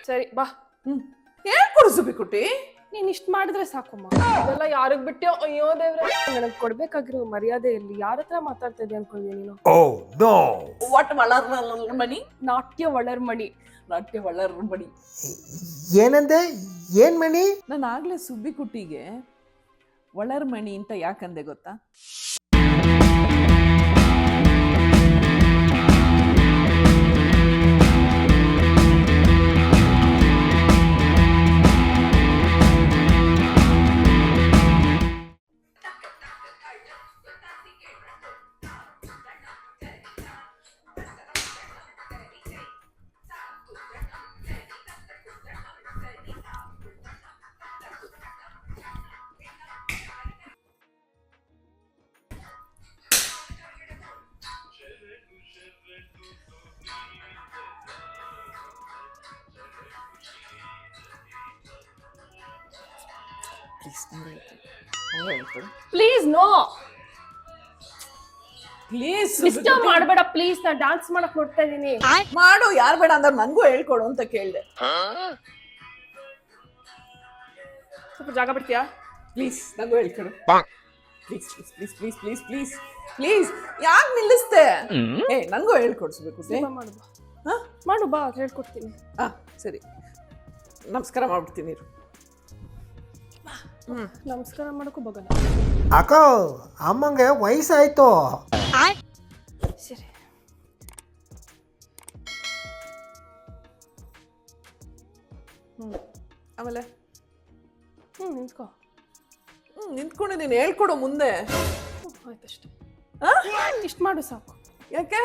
ಸರಿ ಬಾ. ಹೇಳ್ಕೊಡು ಸುಬಿಕುಟಿ. ನೀನ್ ಇಷ್ಟ ಮಾಡಿದ್ರೆ ಸಾಕಮ್ಮ. ಇದೆಲ್ಲ ಯಾರಿಗ್ ಬಿಟ್ಟೆ? ಅಯ್ಯೋ ದೇವ್ರೆ, ನನಗ್ ಕೊಡ್ಬೇಕಾಗಿರೋ ಮರ್ಯಾದೆ ಇಲ್ಲಿ ಯಾರ ಹತ್ರ ಮಾತಾಡ್ತಾ ಇದ್ದೆ ಅನ್ಕೊಂಡಿದ್ಯಾ ನೀನು? ವಾಟ್ ಮಣಿ? ನಾಟ್ಯ ಒಳರ್ಮಣಿ. ನಾಟ್ಯ ಒಳರ್ಮಣಿ ಏನಂದೆ? ಏನ್ ಮಣಿ? ನಾನು ಆಗ್ಲೇ ಸುಬ್ಬಿಕುಟ್ಟಿಗೆ ಒಳರ್ಮಣಿ ಅಂತ ಯಾಕಂದೆ ಗೊತ್ತಾ? ಪ್ಲೀಸ್ ನೋ, ಪ್ಲೀಸ್ ಡಿಸ್ಟರ್ಬ್ ಮಾಡಬೇಡ ಪ್ಲೀಸ್. ನಾನು ಡಾನ್ಸ್ ಮಾಡಕ್ ನೋಡ್ತಾ ಇದೀನಿ. ಮಾಡು, ಯಾರು ಬೇಡ ಅಂದ್ರೆ ನನ್ಗೂ ಹೇಳ್ಕೊಡು ಅಂತ ಕೇಳಿದೆ. ಸ್ವಲ್ಪ ಜಾಗ ಬಿಡ್ತೀಯಾ ಪ್ಲೀಸ್? ನಂಗೂ ಹೇಳ್ಕೊಡು please please please please please please. ಯಾಕೆ ನಿಲ್ಲಿಸ್ತೆ? ನನ್ಗೂ ಹೇಳ್ಕೊಡ್ಸ್ಬೇಕು. ಮಾಡು ಬಾ, ಮಾಡು ಬಾ, ಹೇಳ್ಕೊಡ್ತೀನಿ. ಸರಿ, ನಮಸ್ಕಾರ ಮಾಡ್ಬಿಡ್ತೀನಿ. ನಮಸ್ಕಾರ ಮಾಡಕ್ಕೂ ಬಗಲ್ಲ. ಅಕ್ಕ, ಅಮ್ಮಂಗೆ ವಯಸ್ಸಾಯ್ತು. ಸರಿ, ಆಮೇಲೆ ನಿಂತ್ಕೋ. ನಿಂತ್ಕೊಂಡಿದ್ದೀನಿ, ಹೇಳ್ಕೊಡು ಮುಂದೆ. ಆಯ್ತಷ್ಟೇ, ಇಷ್ಟ ಮಾಡು ಸಾಕು. ಯಾಕೆ?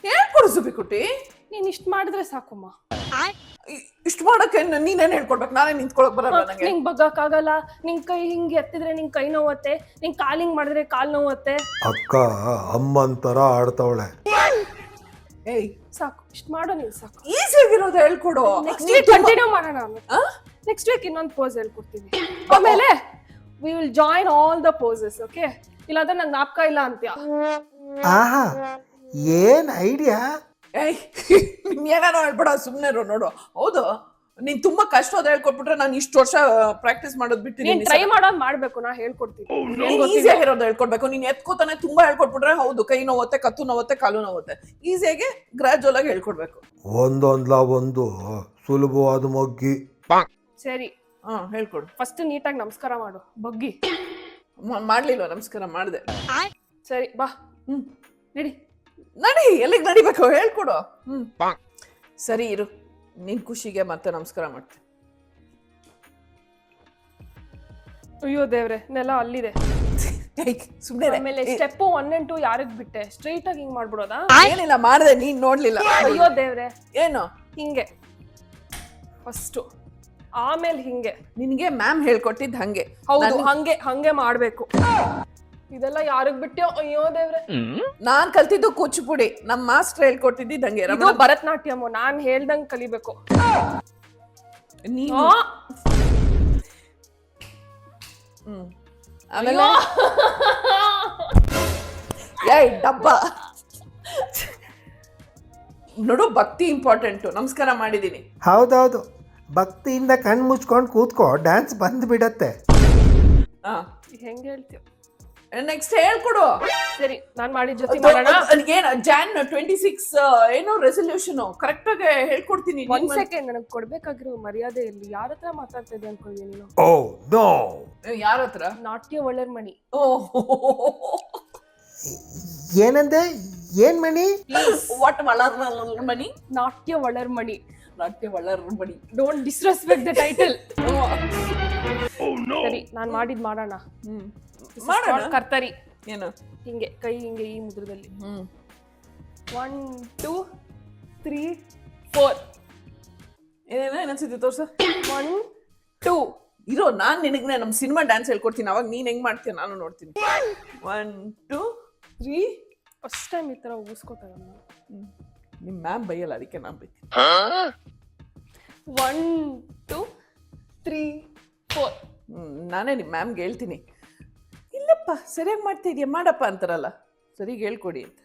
ಹೇಳ್ಕೊಡು ಸುಬಿಕುಟಿ. ನೀನ್ ಇಷ್ಟ ಮಾಡಿದ್ರೆ ಸಾಕಮ್ಮ. ಇಷ್ಟು ಮಾಡಕ್ಕೆ ನೀನೇನ್ ಹೇಳ್ಕೊಡ್ಬೇಕು? ನಾನೇ ನಿಂತ್ಕೊಳಕ್ ಬರಲ್ಲ ನಂಗೆ. ನಿಂಗ್ ಬಗ್ಗಕ್ ಆಗಲ್ಲ. ನಿಂಗ್ ಕೈ ಹಿಂಗ್ ಎತ್ತಿದ್ರೆ ನಿಂಗ್ ಕೈ ನೋವತ್ತೆ, ನಿಂಗ್ ಕಾಲ್ ಹಿಂಗ್ ಮಾಡಿದ್ರೆ ಕಾಲ್ ನೋವತ್ತೆ. ಅಕ್ಕ ಅಮ್ಮನ್ ತರ ಆಡ್ತಾವಳೆ. ಏಯ್ ಸಾಕು, ಇಷ್ಟ ಮಾಡು ನೀನ್ ಸಾಕು. ಈಸಿ ಆಗಿರೋದು ಹೇಳ್ಕೊಡು. ನೆಕ್ಸ್ಟ್ ವೀಕ್ ಕಂಟಿನ್ಯೂ ಮಾಡೋಣ. ನೆಕ್ಸ್ಟ್ ವೀಕ್ ಇನ್ನೊಂದು ಪೋಸ್ ಹೇಳ್ಕೊಡ್ತೀನಿ. ಆಮೇಲೆ we will join all the possess. Okay? ಇಲ್ಲಾಂದ್ರೆ ನಂಗೆ ನಾಪ್ಕ ಇಲ್ಲ ಅಂತ್ಯ. ಆಹಾ, ಏನ್ ಐಡಿಯಾ. ಏಯ್, ಏನಾರು ಹೇಳ್ಬೇಡ, ಸುಮ್ನೆ ನೋಡು. ಹೌದು, ನೀನ್ ತುಂಬಾ ಕಷ್ಟವಾದ ಹೇಳ್ಕೊಟ್ಬಿಟ್ರೆ ನಾನು ಇಷ್ಟು ವರ್ಷ ಪ್ರಾಕ್ಟೀಸ್ ಮಾಡೋದ್ ನೀನ್ ಬಿಟ್ಟಿದ್ದೀನಿ. ಟ್ರೈ ಮಾಡೋದ್ ಮಾಡ್ಬೇಕು, ನಾ ಹೇಳ್ಕೊಡ್ತೀನಿ. ಈಸಿ ಆಗಿರೋದು ಹೇಳ್ಕೊಡ್ಬೇಕು. ನೀನ್ ಎತ್ಕೋತಾನೆ ತುಂಬಾ ಹೇಳ್ಕೊಟ್ಬಿಟ್ರೆ ಹೌದು ಕೈ ನೋವತ್ತೆ, ಕತ್ತು ನೋವತ್ತೆ, ಕಾಲು ನೋವತ್ತೆ. ಈಸಿಯಾಗಿ ಗ್ರಾಜುವಲ್ ಆಗಿ ಹೇಳ್ಕೊಡ್ಬೇಕು. ಒಂದೊಂದ್ಲ ಒಂದು ಸುಲಭವಾದ ಮೊಗ್ಗಿ. ಸರಿ, ಹೇಳ್ಕೊಡು. ಫಸ್ಟ್ ನೀಟಾಗಿ ನಮಸ್ಕಾರ ಮಾಡು, ಬಗ್ಗಿ. ಮಾಡ್ಲಿಲ್ವ? ನಮಸ್ಕಾರ ಮಾಡ್ದೆ. ಸರಿ ಬಾ, ನಡಿ. ನಡಿ, ಎಲ್ಲಿಗೆ ನಡಿಬೇಕು ಹೇಳ್ಕೊಡು. ಸರಿ ಇರು, ನಿನ್ ಖುಷಿಗೆ ಮತ್ತೆ ನಮಸ್ಕಾರ ಮಾಡ್ತೀನಿ. ಅಯ್ಯೋ ದೇವ್ರೆ, ನೆಲ ಅಲ್ಲಿದೆ. ಸುಮ್ನೆ ಆಮೇಲೆ ಸ್ಟೆಪ್ 1 and 2 ಯಾರಿಗ್ ಬಿಟ್ಟೆ? ಸ್ಟ್ರೈಟ್ ಆಗಿ ಹಿಂಗ್ ಮಾಡ್ಬಿಡೋದಾ? ಏನಿಲ್ಲ, ಮಾಡ್ದೆ, ನೀನ್ ನೋಡ್ಲಿಲ್ಲ. ಅಯ್ಯೋ ದೇವ್ರೆ, ಏನು? ಹಿಂಗೆ ಫಸ್ಟ್, ಆಮೇಲೆ ಹಿಂಗೆ. ನಿನ್ಗೆ ಮ್ಯಾಮ್ ಹೇಳ್ಕೊಟ್ಟಿದ್ ಹಂಗೆ? ಹೌದು, ಹಂಗೆ ಹಂಗೆ ಮಾಡ್ಬೇಕು. ಇದೆಲ್ಲ ಯಾರಿಗ್ ಬಿಟ್ಟೆ? ಅಯ್ಯೋ ದೇವ್ರೆ, ನಾನ್ ಕಲ್ತಿದ್ದು ಕೂಚಿಪುಡಿ, ನಮ್ ಮಾಸ್ಟರ್ ಹೇಳ್ಕೊಟ್ಟಿದ್ದ ಹಂಗೆ. ಇದು ಭರತನಾಟ್ಯಂ, ನಾನ್ ಹೇಳ್ದಂಗ್ ಕಲಿಬೇಕು. ನೀನು ಆಮೇಲೆ ಏಯ್ ಡಬ್ಬ ನೋಡು, ಭಕ್ತಿ ಇಂಪಾರ್ಟೆಂಟು. ನಮಸ್ಕಾರ ಮಾಡಿದೀನಿ. ಹೌದೌದು, ಭಕ್ತಿಯಿಂದ ಕಣ್ ಮುಚ್ಕೊಂಡು ಕೂತ್ಕೋ, ಡ್ಯಾನ್ಸ್ ಬಂದ್ ಬಿಡತ್ತೆ. ಹೆಂಗ್ ಹೇಳ್ತೀಯ? ನೆಕ್ಸ್ಟ್ ಹೇಳ್ಕೊಡು. ಸರಿ, ನಾನ್ ಮಾಡಿದ ಜೊತೆ ಮಾಡೋಣ. ಏನ್ Jan 26 ಏನೋ ರೆಸಲ್ಯೂಷನ್ ಕರೆಕ್ಟ್ ಆಗಿ ಹೇಳ್ಕೊಡ್ತೀನಿ. 1 ಸೆಕೆಂಡ್, ನನಗ್ ಕೊಡ್ಬೇಕಾಗಿರೋ ಮರ್ಯಾದೆ ಇಲ್ಲಿ ಯಾರ ಹತ್ರ ಮಾತಾಡ್ತಾ ಇದ್ದೆ ಅನ್ಕೊಂಡಿದ್ಯಾ ನೀನು? ಯಾರ ಹತ್ರ? ನಾಟ್ಯ ಒಳರ್ಮಣಿ. ಏನಂದೆ? ಏನ್ ಮಣಿ? ವಾಟ್ ಒಳರ್ಮಣಿ? ನಾಟ್ಯ ಒಳರ್ಮಣಿ. ನಾಟ್ಯ ಒಳರ್ಮಣಿ. Don't disrespect the title. ಸರಿ, ನಾನ್ ಮಾಡಿದ್ ಮಾಡೋಣ. ಕರ್ತರಿ. ಏನು? ಹಿಂಗೆ ಕೈ ಹಿಂಗೆ ಈ ಮುದ್ರದಲ್ಲಿ. 1 2 3 4. ಏನೇನೋ ಏನನ್ಸುತ್ತೆ ತೋರ್ಸ. 1 2 ಇರೋ, ನಾನ್ ನಿನಗೆ ನಮ್ ಸಿನಿಮಾ ಡ್ಯಾನ್ಸ್ ಹೇಳ್ಕೊಡ್ತೀನಿ, ಅವಾಗ ನೀನ್ ಹೆಂಗ್ ಮಾಡ್ತೀಯ ನಾನು ನೋಡ್ತೀನಿ. 1 2 3. ಫಸ್ಟ್ ಟೈಮ್ ಈ ತರ ಊಸ್ಕೋತಾರ. ನಿಮ್ ಮ್ಯಾಮ್ ಬೈಯಲ್ಲ, ಅದಕ್ಕೆ ನಾನ್ ಬೈತೀನಿ. 1 2 3 4. ನಾನೇ ನಿಮ್ ಮ್ಯಾಮ್ಗೆ ಹೇಳ್ತೀನಿ, ಇಲ್ಲಪ್ಪ ಸರಿಯಾಗಿ ಮಾಡ್ತಾ ಇದೀಯ, ಮಾಡಪ್ಪ ಅಂತಾರಲ್ಲ, ಸರಿಯಾಗಿ ಹೇಳ್ಕೊಡಿ ಅಂತ.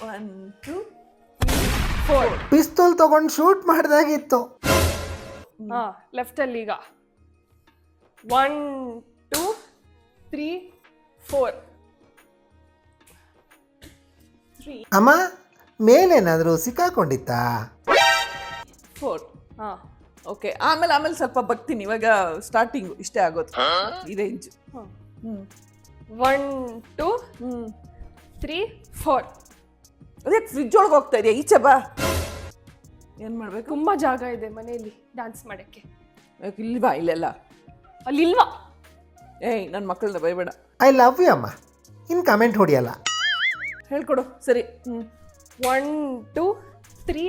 1 2 3 4. ಪಿಸ್ತೂಲ್ ತಗೊಂಡು ಶೂಟ್ ಮಾಡ್ದಾಗಿತ್ತು. ಹಾ ಲೆಫ್ಟ್ ಅಲ್ಲಿ ಈಗ 1 2 3 4. ಅಮ್ಮ ಮೇಲೇನಾದ್ರೂ ಸಿಕ್ಕಾಕೊಂಡಿತ್ತಾ? 4. ಹಾ ಓಕೆ, ಆಮೇಲೆ ಸ್ವಲ್ಪ ಬಗ್ತೀನಿ. ಇವಾಗ ಸ್ಟಾರ್ಟಿಂಗ್ ಇಷ್ಟೇ ಆಗೋದು, ಈ ರೇಂಜ್. 1 2 3 4. ಅದೇ ಫ್ರಿಜ್ ಒಳಗೆ ಹೋಗ್ತಾ ಇದೆಯಾ? ಈಚೆ ಬಾ. ಏನ್ ಮಾಡ್ಬೇಕು? ತುಂಬಾ ಜಾಗ ಇದೆ ಮನೆಯಲ್ಲಿ ಡ್ಯಾನ್ಸ್ ಮಾಡಕ್ಕೆ. ಇಲ್ವಾ ಇಲ್ಲೆಲ್ಲ? ಅಲ್ಲಿ ಇಲ್ವಾ? ಏಯ್, ನನ್ನ ಮಕ್ಕಳನ್ನ ಬೈಬೇಡ. ಐ ಲವ್ ಯು ಅಮ್ಮ. ಇನ್ನು ಕಮೆಂಟ್ ಹೊಡಿಯಲ್ಲ. ಹೇಳ್ಕೊಡು. ಸರಿ. 1 2 3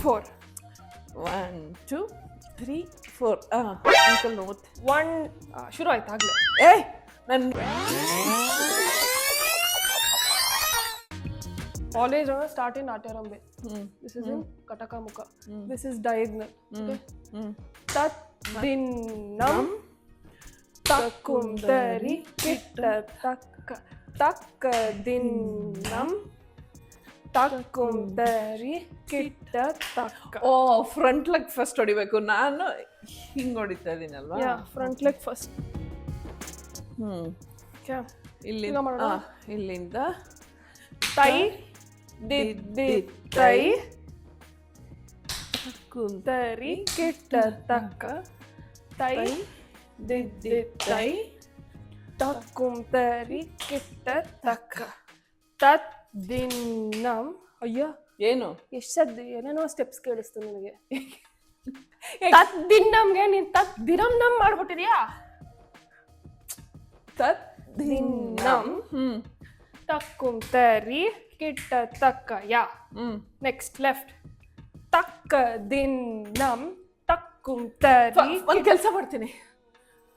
4. 1 2 3 4. ಅಂಕಲ್ ನೋಟ್ 1 ಶುರು ಆಯ್ತು ಆಗ್ಲೇ. ಏಯ್ ನನ್ನ ಕಾಲೇಜ್ ಸ್ಟಾರ್ಟ್ ಇನ್ ಆಟೆರಂಬೆ. ದಿಸ್ ಇಸ್ ಇನ್ ಕಟಕಮುಖ. This is diagonal. ತತ್ ದಿನ್ನಂ ತಕ್ಕುಂತರಿ ಕಿಟ್ಟ ತಕ್ಕ ತಕ್ಕ ದಿನ್ನಂ ತಕ್ಕುಂತರಿ ಕಿಟ್ಟ ತಕ್ಕ. ಓ, ಫ್ರಂಟ್ ಲೆಗ್ ಫಸ್ಟ್ ಹೊಡಿಬೇಕು. ನಾನು ಹಿಂಗ್ ಹೊಡಿತಾ ಇದೀನಲ್ವಾ? ಯಾ, ಫ್ರಂಟ್ ಲೆಗ್ ಫಸ್ಟ್. ಇಲ್ಲಿಂದ ತೈ ದಿದ್ದಿ ತೈ ಕುಂತರಿ ಕಿಟ್ಟ ತಕ್ಕ ತೈ ದಿದ್ದಿ ತೈ ತಕ್ಕುಂತರಿ ಕಿಟ್ಟ ತಕ್ಕ ತತ್ ದಿನ್ನಂ. ಅಯ್ಯೋ, ಏನು ಎಷ್ಟು ಸದ್ದು ಏನೇನೋ ಸ್ಟೆಪ್ಸ್ ಕೇಳಿಸ್ತು ನನಗೆ. ತತ್ ದಿನ್ನಂಗೆ ನೀನ್ ತತ್ ದಿರಂ ನಮ್ ಮಾಡ್ಬಿಟ್ಟಿದ್ಯಾ? ತತ್ ದಿನ್ನಂ ತಕ್ಕುಂತರಿ ಕಿಟ್ಟ ತಕ್ಕ. ಯಾ, ನೆಕ್ಸ್ಟ್ ಲೆಫ್ಟ್. ತಕ್ಕ ದಿನ್ನಂ ತಕ್ಕುಂತರಿ. ಒಂದ್ ಕೆಲಸ ಮಾಡ್ತೀನಿ,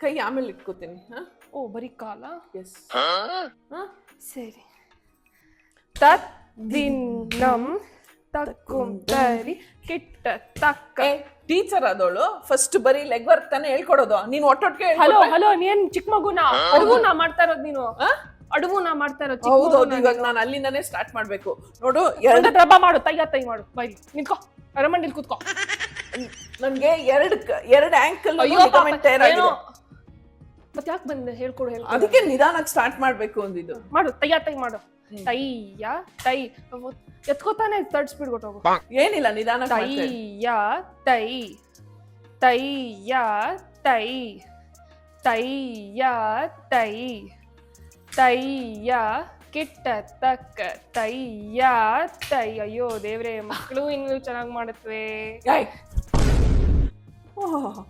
ಕೈ ಆಮೇಲೆ ಇಟ್ಕೋತೀನಿ. ಓ, ಬರೀ ಕಾಲ? ಎಸ್. ಸರಿ. ತತ್ ದಿನ್ನಂ ತಕ್ಕುಂತರಿ ಕಿಟ್ಟ ತಕ್ಕ. ಟೀಚರ್ ಆದವಳು ಫಸ್ಟ್ ಬರೀ ಲೆಗ್ ವರ್ಕ್ ತಾನೇ ಹೇಳ್ಕೊಡೋದು. ನೀನ್ ಒಟ್ಟೊಟ್ಟಿಗೆ ಹಲೋ ಹಲೋ, ನೀನ್ ಚಿಕ್ಕ ಮಗುನಾ? ಅಡುಗುನಾ ಮಾಡ್ತಾ ಇರೋದು ನೀನು? ಅಡುಗುನಾ ಮಾಡ್ತಾ ಇರೋದು? ಹೌದೌದು, ಇವಾಗ ನಾನು ಅಲ್ಲಿಂದಾನೇ ಸ್ಟಾರ್ಟ್ ಮಾಡ್ಬೇಕು. ನೋಡು, ಎರಡು ರಬ್ಬ ಮಾಡು, ತೈ ಮಾಡು. ಬೈರಿ ನಿಂತ್ಕೋ, ಅರಮಂಡಿಲ್ ಕೂತ್ಕೋ. ನನ್ಗೆ ಎರಡು ಆಂಕಲ್ ಮತ್ತೆ ಯಾಕೆ ಬಂದೆ? ಹೇಳ್ಕೊಡು. ಅದಕ್ಕೆ ನಿಧಾನಕ್ಕೆ ಸ್ಟಾರ್ಟ್ ಮಾಡ್ಬೇಕು ಅಂದಿದ್ದು. ಮಾಡು, ತೈ ಮಾಡು. ತೈಯ ತೈ ಎತ್ಕೋತಾನೆ ತರ್ಡ್ ಸ್ಪೀಡ್ ಕೊಟ್ಟೋಗು. ಏನಿಲ್ಲ, ನಿಧಾನ. ತೈಯ ತೈ ತೈಯ ತೈ ತೈಯ ತೈ ತೈಯ ಕಿಟ್ಟ ತಕ್ಕ ತೈಯ ತೈ. ಅಯ್ಯೋ ದೇವ್ರೆ, ಮಕ್ಕಳು ಇನ್ನು ಚೆನ್ನಾಗಿ ಮಾಡುತ್ತವೆ.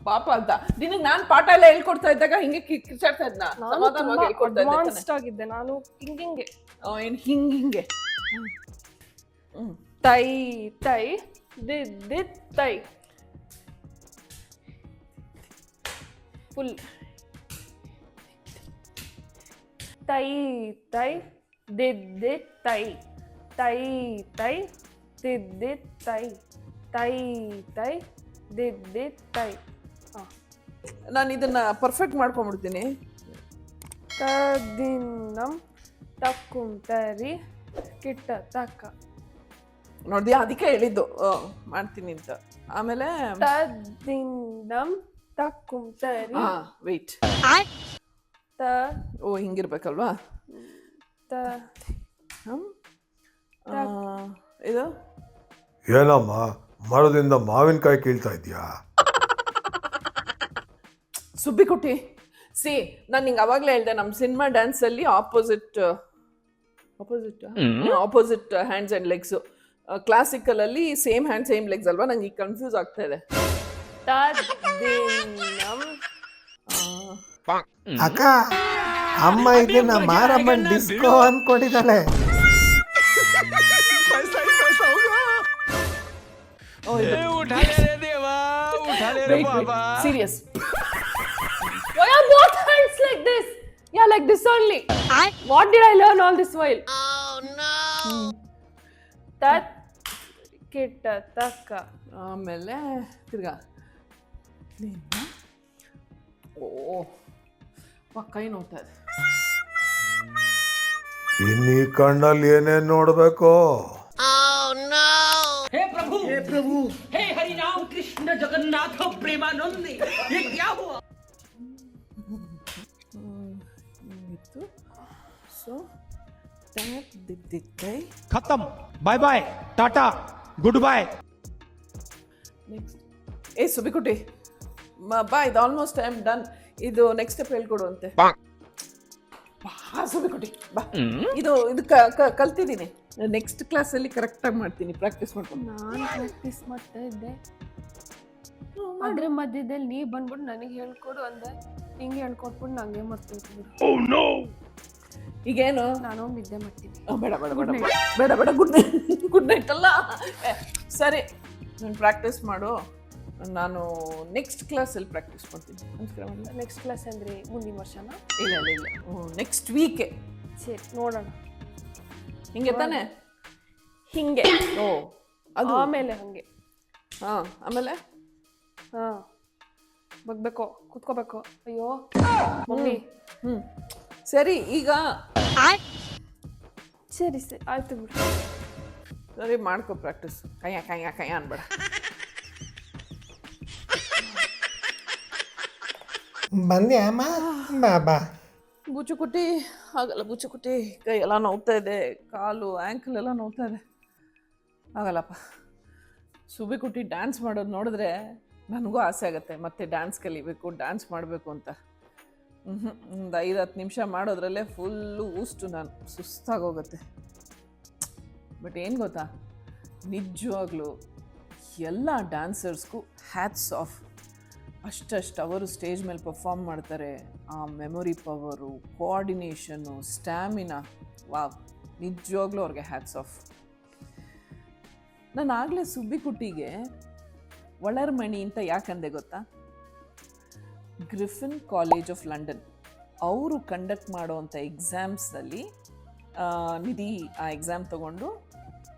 ಪಾಪ ಅಂತ ನಿನಗೆ ನಾನ್ ಪಾಠ ಎಲ್ಲ ಹೇಳ್ಕೊಡ್ತಾ ಇದ್ದಾಗ ಹಿಂಗೆ ಕಿರ್ಚಾಡ್ತಾ ಇದ್ನ? ಸಮಾಧಾನವಾಗಿ ಹೇಳ್ಕೊಡ್ತಾ ಇದ್ದೆ. ಅಡ್ವಾನ್ಸ್ಡ್ ಆಗಿದ್ದೆ ನಾನು. ಹಿಂಗೆ ಏನ್ ಹಿಂಗೆ ತೈ ತೈ ದಿದ್ದಿತ್ ತೈ ಫುಲ್. ತೈ ತೈ ದಿದ್ದಿತ್ ತೈ ತೈ ತೈ ದಿದ್ದಿತ್ ತೈ ತೈ ತೈ ದಿದ್ದಿತ್ ತೈ. ನಾನು ಇದನ್ನ ಪರ್ಫೆಕ್ಟ್ ಮಾಡ್ಕೊಂಡ್ಬಿಡ್ತೀನಿ. ತದಿನ್ನಂ ತಕ್ಕುಂತರಿ ಕಿಟ್ಟ ತಕ್ಕ. ನೋಡ್ದಿಯಾ, ಅದಕ್ಕೆ ಹೇಳಿದ್ದು ಮಾಡ್ತೀನಿ ಅಂತ. ಆಮೇಲೆ ತದಿನ್ನಂ ತಕ್ಕುಂತರಿ. ವೇಟ್. ತ ಓ, ಹಿಂಗಿರ್ಬೇಕಲ್ವಾ? ಇದು ಏನಮ್ಮ ಮರದಿಂದ ಮಾವಿನಕಾಯಿ ಕೀಳ್ತಾ ಇದೆಯಾ? ಸುಬ್ಬಿ ಕುಟ್ಟಿ, ನಾನು ನಿಂಗೆ ಅವಾಗಲೇ ಹೇಳ್ದೆ, ನಮ್ಮ ಸಿನಿಮಾ ಡ್ಯಾನ್ಸ್ ಅಲ್ಲಿ opposite hands and legs. Classical ಅಲ್ಲಿ ಸೇಮ್ ಹ್ಯಾಂಡ್ ಸೇಮ್ ಲೆಗ್ಸ್ ಅಲ್ವಾ? ನಂಗೆ ಈಗ ಕನ್ಫ್ಯೂಸ್ ಆಗ್ತಾ ಇದೆ. ಅಕ್ಕ, ಅಮ್ಮ ಇದನ್ನ ಮಾರಮ್ಮನ್ disco ಅನ್ಕೊಂಡಿದ್ದಾಳೆ. Serious. Why are both hands like this? Yeah, like this only. What did I learn all this while? Oh no. Tat kitta takka. ಆಮೇಲೆ ತಿರ್ಗಾ. ಓ, ಕೈ ನೋಡ್ತಾ ಇದೆ. ಇನ್ನೀ ಕಣ್ಣಲ್ಲಿ ಏನೇನ್ ನೋಡ್ಬೇಕು? ಹೇ ಪ್ರಭು, प्रभु हे हरि राम कृष्ण जगन्नाथ प्रेमानंद ये क्या हुआ? ಇತ್ತು ಸೊ ಟ್ಯಾಪ್ ದಿದ್ದಿಕ್ಕೈ खत्म bye bye tata goodbye next ಸುಬಿಕುಟಿ ಬಾ ಇದು ಆಲ್ಮೋಸ್ಟ್ ಐ ಆಮ್ ಡನ್ ಇದು ನೆಕ್ಸ್ಟ್ ಸ್ಟೆಪ್ ಹೇಳ್ಕೊಡು ಅಂತೆ ಬಾ ಸುಬಿಕುಟಿ ಬಾ ಇದು ಕಲ್ತಿದ್ದೀನಿ ನೆಕ್ಸ್ಟ್ ಕ್ಲಾಸಲ್ಲಿ ಕರೆಕ್ಟಾಗಿ ಮಾಡ್ತೀನಿ ಪ್ರಾಕ್ಟೀಸ್ ಮಾಡ್ಕೊಂಡು ನಾನು ಪ್ರಾಕ್ಟೀಸ್ ಮಾಡ್ತಾ ಇದ್ದೆ ಅದ್ರ ಮಧ್ಯದಲ್ಲಿ ನೀ ಬಂದ್ಬಿಟ್ಟು ನನಗೆ ಹೇಳ್ಕೊಡು ಅಂದೆ ಹಿಂಗೆ ಹೇಳ್ಕೊಟ್ಬಿಟ್ಟು ನಂಗೆ ಮರ್ತೋಗ್ಬಿಡು. ಈಗೇನು ನಾನು ನಿದ್ದೆ ಮಾಡ್ತೀನಿ. ಬೇಡ ಬೇಡ ಬೇಡ ಬೇಡ ಬೇಡ ಗುಡ್ ನೈಟ್ ಅಲ್ಲ ಸರಿ ನಾನು ಪ್ರಾಕ್ಟೀಸ್ ಮಾಡು ನಾನು ನೆಕ್ಸ್ಟ್ ಕ್ಲಾಸಲ್ಲಿ ಪ್ರಾಕ್ಟೀಸ್ ಮಾಡ್ತೀನಿ ನಮಸ್ಕಾರ ಮಾಡಲ ನೆಕ್ಸ್ಟ್ ಕ್ಲಾಸ್ ಅಂದ್ರೆ ಮುಂದಿನ ವರ್ಷನಾ? ಇಲ್ಲ ಇಲ್ಲ ಇಲ್ಲ ನೆಕ್ಸ್ಟ್ ವೀಕೆ ಸರಿ ನೋಡೋಣ. ಹಿಂಗೆ ತಾನೆ ಹಿಂಗೆ ಓ ಅದು ಆಮೇಲೆ ಹಂಗೆ ಹಾಂ ಆಮೇಲೆ ಹಾಂ ಬಗ್ಬೇಕು ಕೂತ್ಕೋಬೇಕು. ಅಯ್ಯೋ ಮಮ್ಮಿ ಹ್ಞೂ ಸರಿ ಈಗ ಸರಿ ಸರಿ ಆಯ್ತು ಬಿಡು. ಸರಿ ಮಾಡ್ಕೊ ಪ್ರಾಕ್ಟೀಸ್ ಕಯ್ಯ ಅನ್ಬೇಡ. ಬಂದೆ ಅಮ್ಮ ಬಾಬಾ ಬುಚ್ಚುಕುಟಿ ಆಗಲ್ಲ ಬುಚ್ಚುಕುಟಿ ಕೈ ಎಲ್ಲ ನೋವ್ತಾ ಇದೆ ಕಾಲು ಆ್ಯಂಕಲ್ ಎಲ್ಲ ನೋವ್ತಾ ಇದೆ ಆಗಲ್ಲಪ್ಪ. ಸುಬಿಕುಟಿ ಡ್ಯಾನ್ಸ್ ಮಾಡೋದು ನೋಡಿದ್ರೆ ನನಗೂ ಆಸೆ ಆಗುತ್ತೆ ಮತ್ತೆ ಡ್ಯಾನ್ಸ್ ಕಲಿಬೇಕು ಡ್ಯಾನ್ಸ್ ಮಾಡಬೇಕು ಅಂತ. ಒಂದು 5-10 ನಿಮಿಷ ಮಾಡೋದ್ರಲ್ಲೇ ಫುಲ್ಲು ಊಷ್ಟು ನಾನು ಸುಸ್ತಾಗೋಗುತ್ತೆ. ಬಟ್ ಏನು ಗೊತ್ತಾ ನಿಜವಾಗ್ಲೂ ಎಲ್ಲ ಡ್ಯಾನ್ಸರ್ಸ್ಗೂ ಹ್ಯಾಟ್ಸ್ ಆಫ್. ಅಷ್ಟಷ್ಟು ಅವರು ಸ್ಟೇಜ್ ಮೇಲೆ ಪರ್ಫಾರ್ಮ್ ಮಾಡ್ತಾರೆ. ಆ memory power, coordination, stamina, wow ನಿಜವಾಗ್ಲೂ ಅವ್ರಿಗೆ ಹ್ಯಾಟ್ಸ್ ಆಫ್. ನಾನು ಆಗಲೇ ಸುಬ್ಬಿಕುಟ್ಟಿಗೆ ಒಳರ್ಮಣಿ ಅಂತ ಯಾಕಂದೆ ಗೊತ್ತಾ? ಗ್ರಿಫಿನ್ ಕಾಲೇಜ್ ಆಫ್ ಲಂಡನ್ ಅವರು ಕಂಡಕ್ಟ್ ಮಾಡೋವಂಥ ಎಕ್ಸಾಮ್ಸಲ್ಲಿ ನಿಧಿ ಆ ಎಕ್ಸಾಮ್ ತೊಗೊಂಡು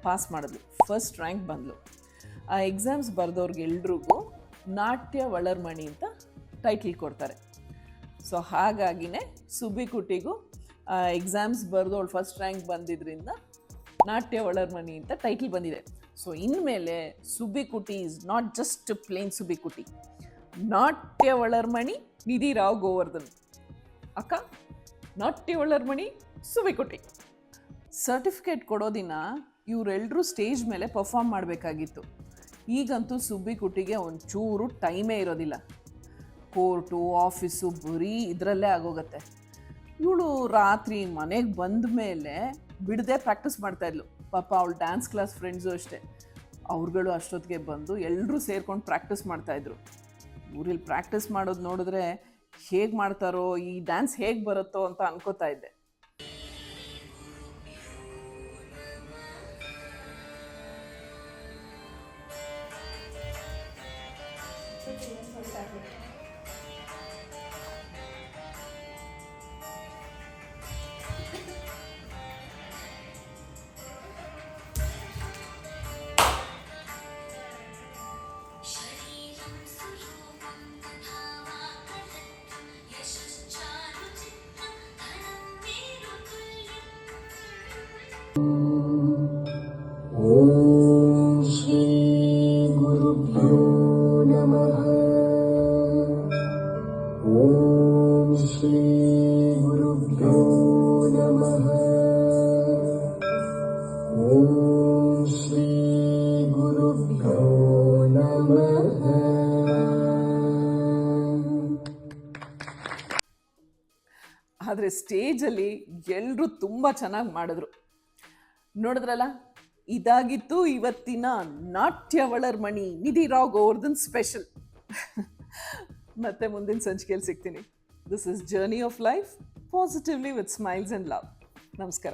ಪಾಸ್ ಮಾಡಿದ್ಲು, ಫಸ್ಟ್ ರ್ಯಾಂಕ್ ಬಂದಳು. ಆ ಎಕ್ಸಾಮ್ಸ್ ಬರೆದವ್ರಿಗೆಲ್ರಿಗೂ ನಾಟ್ಯ ಒಳರ್ಮಣಿ ಅಂತ ಟೈಟ್ಲ್ ಕೊಡ್ತಾರೆ. ಸೊ ಹಾಗಾಗಿನೇ ಸುಬ್ಬಿಕುಟ್ಟಿಗೂ ಎಕ್ಸಾಮ್ಸ್ ಬರೆದು ಅವಳು ಫಸ್ಟ್ ರ್ಯಾಂಕ್ ಬಂದಿದ್ದರಿಂದ ನಾಟ್ಯ ಒಳರ್ಮಣಿ ಅಂತ ಟೈಟ್ಲ್ ಬಂದಿದೆ. ಸೊ ಇನ್ಮೇಲೆ Subbikutti is not just plane Subbikutti, ನಾಟ್ಯ ಒಳರ್ಮಣಿ ನಿಧಿ ರಾವ್ ಗೋವರ್ಧನ್ ಅಕ್ಕ, ನಾಟ್ಯ ಒಳರ್ಮಣಿ ಸುಬ್ಬಿಕುಟಿ. ಸರ್ಟಿಫಿಕೇಟ್ ಕೊಡೋ ದಿನ ಇವರೆಲ್ಲರೂ ಸ್ಟೇಜ್ ಮೇಲೆ ಪರ್ಫಾರ್ಮ್ ಮಾಡಬೇಕಾಗಿತ್ತು. ಈಗಂತೂ ಸುಬ್ಬಿಕುಟ್ಟಿಗೆ ಒಂಚೂರು ಟೈಮೇ ಇರೋದಿಲ್ಲ. ಕೋರ್ಟು ಆಫೀಸು ಬರೀ ಇದರಲ್ಲೇ ಆಗೋಗುತ್ತೆ. ಇವಳು ರಾತ್ರಿ ಮನೆಗೆ ಬಂದ ಮೇಲೆ ಬಿಡದೆ ಪ್ರಾಕ್ಟೀಸ್ ಮಾಡ್ತಾಯಿದ್ಲು. ಪಾಪ ಅವಳು ಡ್ಯಾನ್ಸ್ ಕ್ಲಾಸ್ ಫ್ರೆಂಡ್ಸು ಅಷ್ಟೇ, ಅವ್ರುಗಳು ಅಷ್ಟೊತ್ತಿಗೆ ಬಂದು ಎಲ್ಲರೂ ಸೇರ್ಕೊಂಡು ಪ್ರಾಕ್ಟೀಸ್ ಮಾಡ್ತಾಯಿದ್ರು. ಊರಲ್ಲಿ ಪ್ರಾಕ್ಟೀಸ್ ಮಾಡೋದು ನೋಡಿದ್ರೆ ಹೇಗೆ ಮಾಡ್ತಾರೋ, ಈ ಡ್ಯಾನ್ಸ್ ಹೇಗೆ ಬರುತ್ತೋ ಅಂತ ಅನ್ಕೋತಾ ಇದ್ದೆ. ಆದರೆ ಸ್ಟೇಜಲ್ಲಿ ಎಲ್ಲರೂ ತುಂಬ ಚೆನ್ನಾಗಿ ಮಾಡಿದ್ರು. ನೋಡಿದ್ರಲ್ಲ, ಇದಾಗಿತ್ತು ಇವತ್ತಿನ ನಾಟ್ಯ ಒಳರ್ಮಣಿ ನಿಧಿ ರಾವ್ ಗೋವರ್ಧನ್ ಸ್ಪೆಷಲ್. ಮತ್ತೆ ಮುಂದಿನ ಸಂಚಿಕೆಯಲ್ಲಿ ಸಿಗ್ತೀನಿ. This is journey of life positively with smiles and love. ನಮಸ್ಕಾರ.